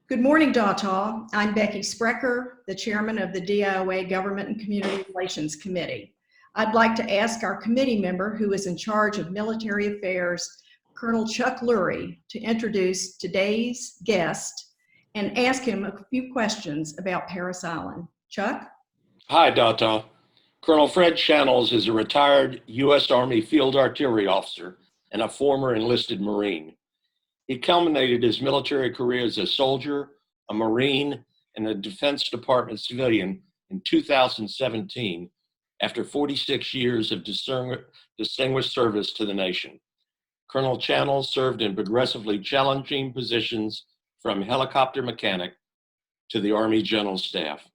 Good morning, Dataw. I'm Becky Sprecher, the chairman of the DIOA Government and Community Relations Committee. I'd like to ask our committee member who is in charge of military affairs, Colonel Chuck Lurie, to introduce today's guest and ask him a few questions about Parris Island. Chuck? Hi, Dataw. Colonel Fred Shannels is a retired U.S. Army Field Artillery officer and a former enlisted Marine. He culminated his military career as a soldier, a Marine, and a Defense Department civilian in 2017 after 46 years of distinguished service to the nation. Colonel Shannels served in progressively challenging positions from helicopter mechanic to the Army General Staff.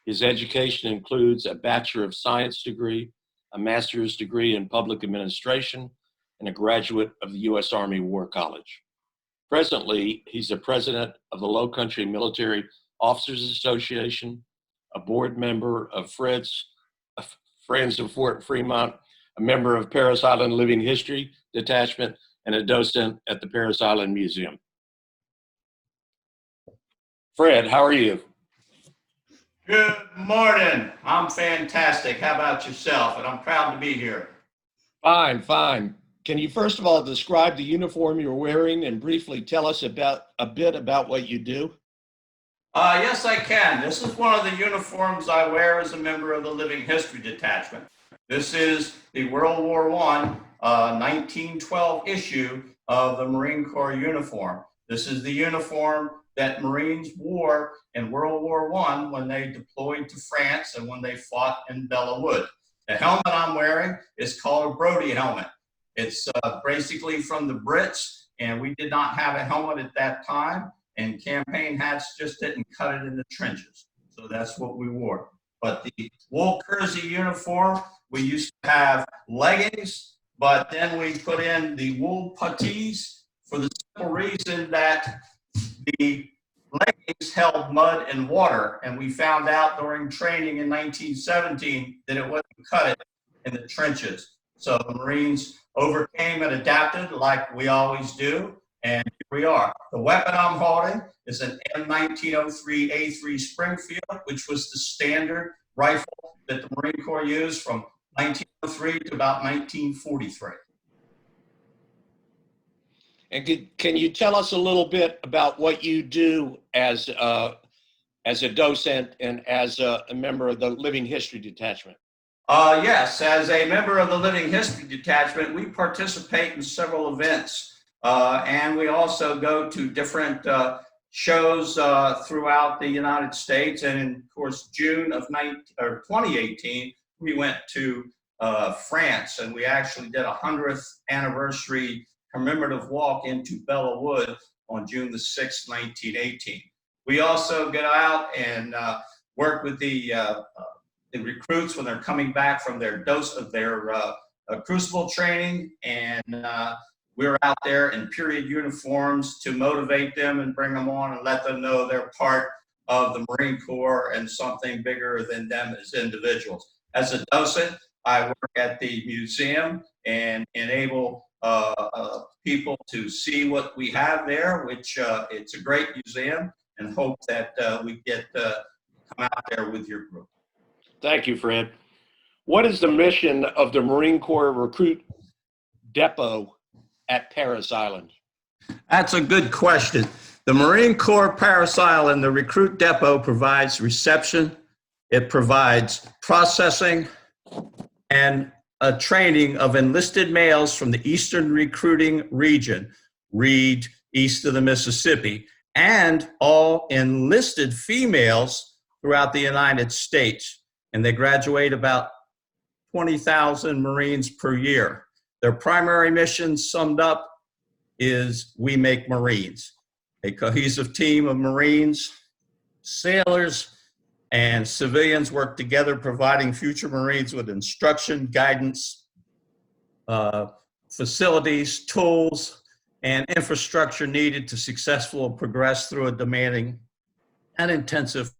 His education includes a Bachelor of Science degree, a Master's degree in Public Administration, and a graduate of the U.S. Army War College. Presently, he's the president of the Low Country Military Officers Association, a board member of Friends of Fort Fremont, a member of Parris Island Living History Detachment, and a docent at the Parris Island Museum. Fred, how are you? Good morning. I'm fantastic. How about yourself? And I'm proud to be here. Fine, fine. Can you first of all describe the uniform you're wearing and briefly tell us a bit about what you do? Yes, I can. This is one of the uniforms I wear as a member of the Living History Detachment. This is the World War I, 1912 issue of the Marine Corps uniform. This is the uniform that Marines wore in World War I when they deployed to France and when they fought in Belleau Wood. The helmet I'm wearing is called a Brodie helmet. It's basically from the Brits, and we did not have a helmet at that time, and campaign hats just didn't cut it in the trenches. So that's what we wore. But the wool kersey uniform, we used to have leggings, but then we put in the wool puttees for the simple reason that the leggings held mud and water, and we found out during training in 1917 that it wouldn't cut it in the trenches. So the Marines overcame and adapted like we always do, and here we are. The weapon I'm holding is an M1903A3 Springfield, which was the standard rifle that the Marine Corps used from 1903 to about 1943. And can you tell us a little bit about what you do as a docent and as a member of the Living History Detachment? Yes, as a member of the Living History Detachment, we participate in several events, and we also go to different shows throughout the United States. And in, of course, June of 2018, we went to France, and we actually did a 100th anniversary commemorative walk into Belleau Wood on June the 6th, 1918. We also get out and work with the recruits when they're coming back from their Crucible training, and we're out there in period uniforms to motivate them and bring them on and let them know they're part of the Marine Corps and something bigger than them as individuals. As a docent, I work at the museum and enable people to see what we have there, which it's a great museum, and hope that we get to come out there with your group. Thank you, Fred. What is the mission of the Marine Corps Recruit Depot at Parris Island? That's a good question. The Marine Corps Parris Island, the Recruit Depot, provides reception, it provides processing, and a training of enlisted males from the Eastern Recruiting Region, Reed, east of the Mississippi, and all enlisted females throughout the United States. And they graduate about 20,000 Marines per year. Their primary mission summed up is we make Marines, a cohesive team of Marines, sailors, and civilians work together, providing future Marines with instruction, guidance, facilities, tools, and infrastructure needed to successfully progress through a demanding and intensive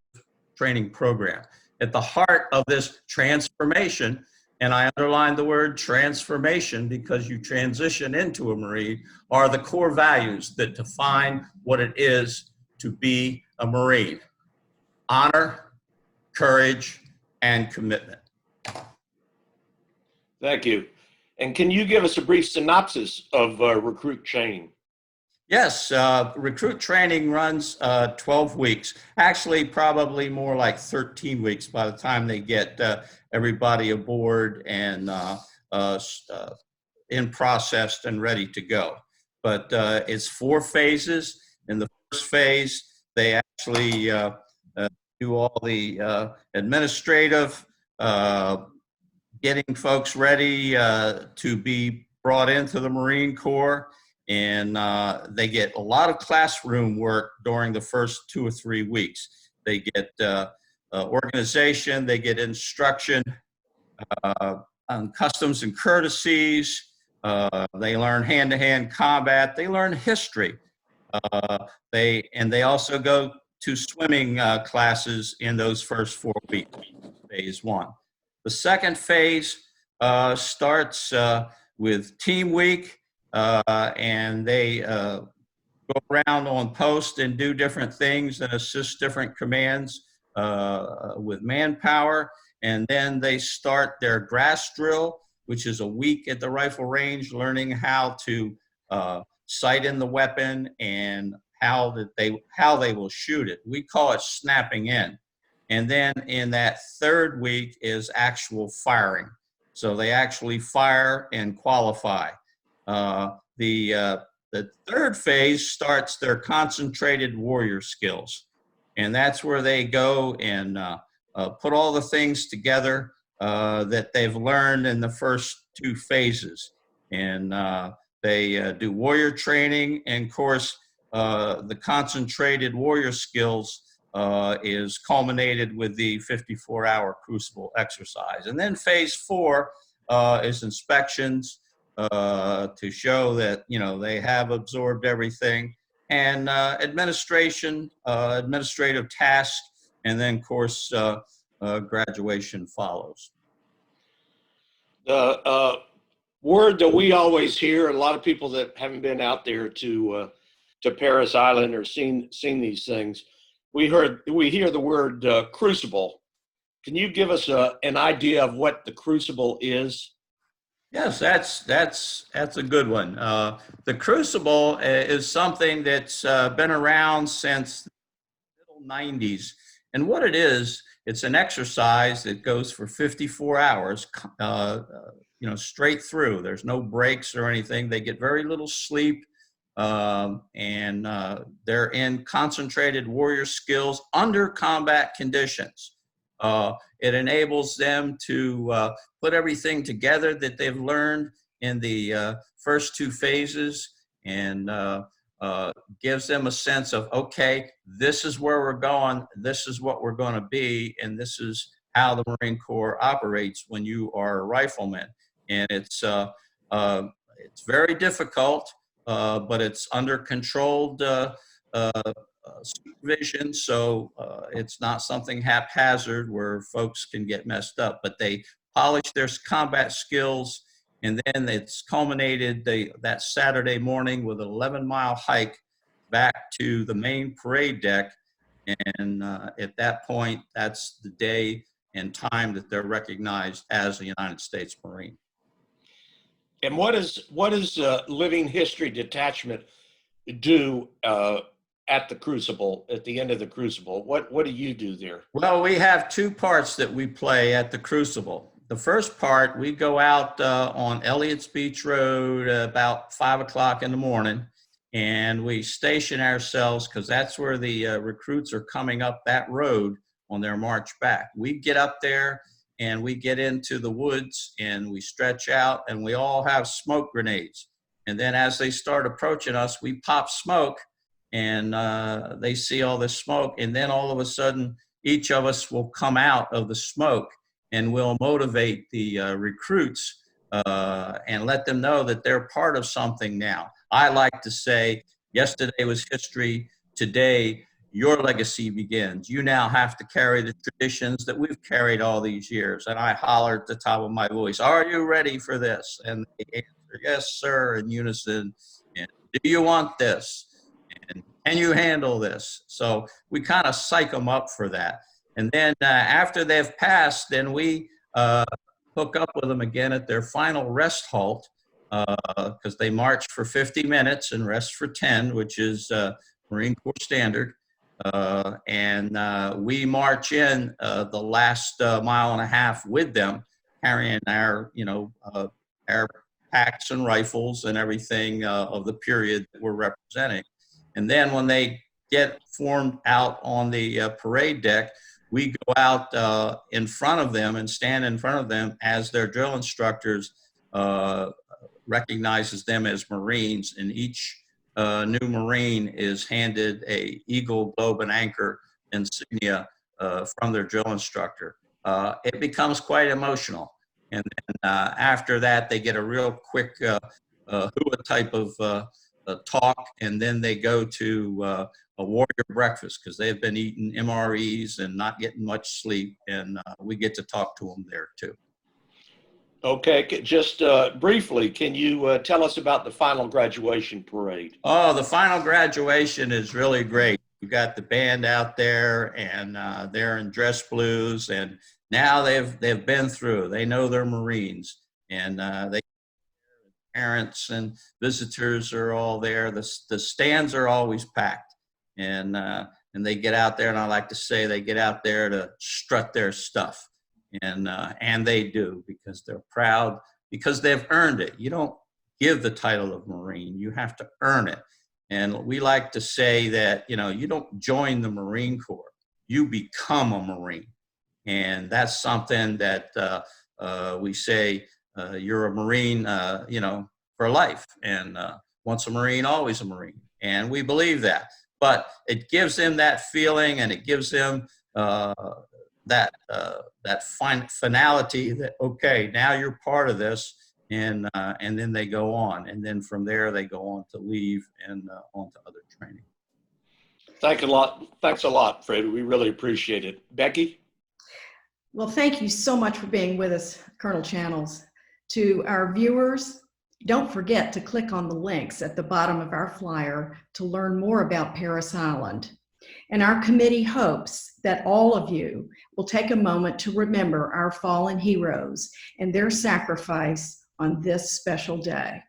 training program. At the heart of this transformation, and I underline the word transformation because you transition into a Marine, are the core values that define what it is to be a Marine: honor, courage, and commitment. Thank you. And can you give us a brief synopsis of recruit training? Yes, recruit training runs 12 weeks. Actually, probably more like 13 weeks by the time they get everybody aboard and in processed and ready to go. But it's 4 phases. In the first phase, they actually do all the administrative, getting folks ready to be brought into the Marine Corps. And they get a lot of classroom work during the first 2 or 3 weeks. They get organization, they get instruction on customs and courtesies. They learn hand-to-hand combat. They learn history. They also go to swimming classes in those first 4 weeks, phase 1. The second phase starts with Team Week, and they go around on post and do different things and assist different commands with manpower. And then they start their grass drill, which is a week at the rifle range, learning how to sight in the weapon and how they will shoot it. We call it snapping in. And then in that third week is actual firing. So they actually fire and qualify. The third phase starts their concentrated warrior skills. And that's where they go and put all the things together that they've learned in the first 2 phases. And they do warrior training. And of course, the concentrated warrior skills is culminated with the 54-hour Crucible exercise. And then phase 4 is inspections to show that, they have absorbed everything, and administrative tasks, and then, of course, graduation follows. The word that we always hear, a lot of people that haven't been out there to Parris Island or seen these things, we hear the word crucible. Can you give us an idea of what the crucible is? Yes, that's a good one. The Crucible is something that's been around since the middle 90s. And what it is, it's an exercise that goes for 54 hours, straight through. There's no breaks or anything. They get very little sleep. And they're in concentrated warrior skills under combat conditions. It enables them to put everything together that they've learned in the first 2 phases, and gives them a sense of, okay, this is where we're going, this is what we're going to be, and this is how the Marine Corps operates when you are a rifleman. And it's very difficult. But it's under controlled supervision, so it's not something haphazard where folks can get messed up. But they polish their combat skills, and then it's culminated that Saturday morning with an 11-mile hike back to the main parade deck. And at that point, that's the day and time that they're recognized as a United States Marine. And what is Living History Detachment do at the Crucible, at the end of the Crucible? What do you do there? Well, we have 2 parts that we play at the Crucible. The first part, we go out on Elliott's Beach Road about 5 o'clock in the morning, and we station ourselves because that's where the recruits are coming up that road on their march back. We get up there and we get into the woods and we stretch out, and we all have smoke grenades. And then as they start approaching us, we pop smoke, and they see all this smoke. And then all of a sudden, each of us will come out of the smoke, and we'll motivate the recruits and let them know that they're part of something now. I like to say, yesterday was history, today your legacy begins. You now have to carry the traditions that we've carried all these years. And I holler at the top of my voice, are you ready for this? And they answer, yes, sir, in unison. And do you want this? And can you handle this? So we kind of psych them up for that. And then after they've passed, then we hook up with them again at their final rest halt, because they march for 50 minutes and rest for 10, which is Marine Corps standard. And we march in the last mile and a half with them, carrying our, our packs and rifles and everything of the period that we're representing. And then when they get formed out on the parade deck, we go out in front of them and stand in front of them as their drill instructors recognizes them as Marines, and each new Marine is handed a Eagle, Globe, and Anchor insignia from their drill instructor. It becomes quite emotional. And then after that, they get a real quick hua type of talk, and then they go to a warrior breakfast because they've been eating MREs and not getting much sleep, and we get to talk to them there too. Okay, just briefly, can you tell us about the final graduation parade? Oh, the final graduation is really great. We've got the band out there, and they're in dress blues, and now they've been through. They know they're Marines, and they parents and visitors are all there. The stands are always packed, and they get out there, and I like to say they get out there to strut their stuff. And they do, because they're proud, because they've earned it. You don't give the title of Marine, you have to earn it. And we like to say that, you don't join the Marine Corps, you become a Marine. And that's something that we say, you're a Marine, for life. And once a Marine, always a Marine. And we believe that. But it gives them that feeling, and it gives them that finality that, okay, now you're part of this, and then they go on, and then from there they go on to leave and on to other training. Thanks a lot, Fred. We really appreciate it. Becky? Well, thank you so much for being with us, Colonel Channels. To our viewers, don't forget to click on the links at the bottom of our flyer to learn more about Parris Island. And our committee hopes that all of you will take a moment to remember our fallen heroes and their sacrifice on this special day.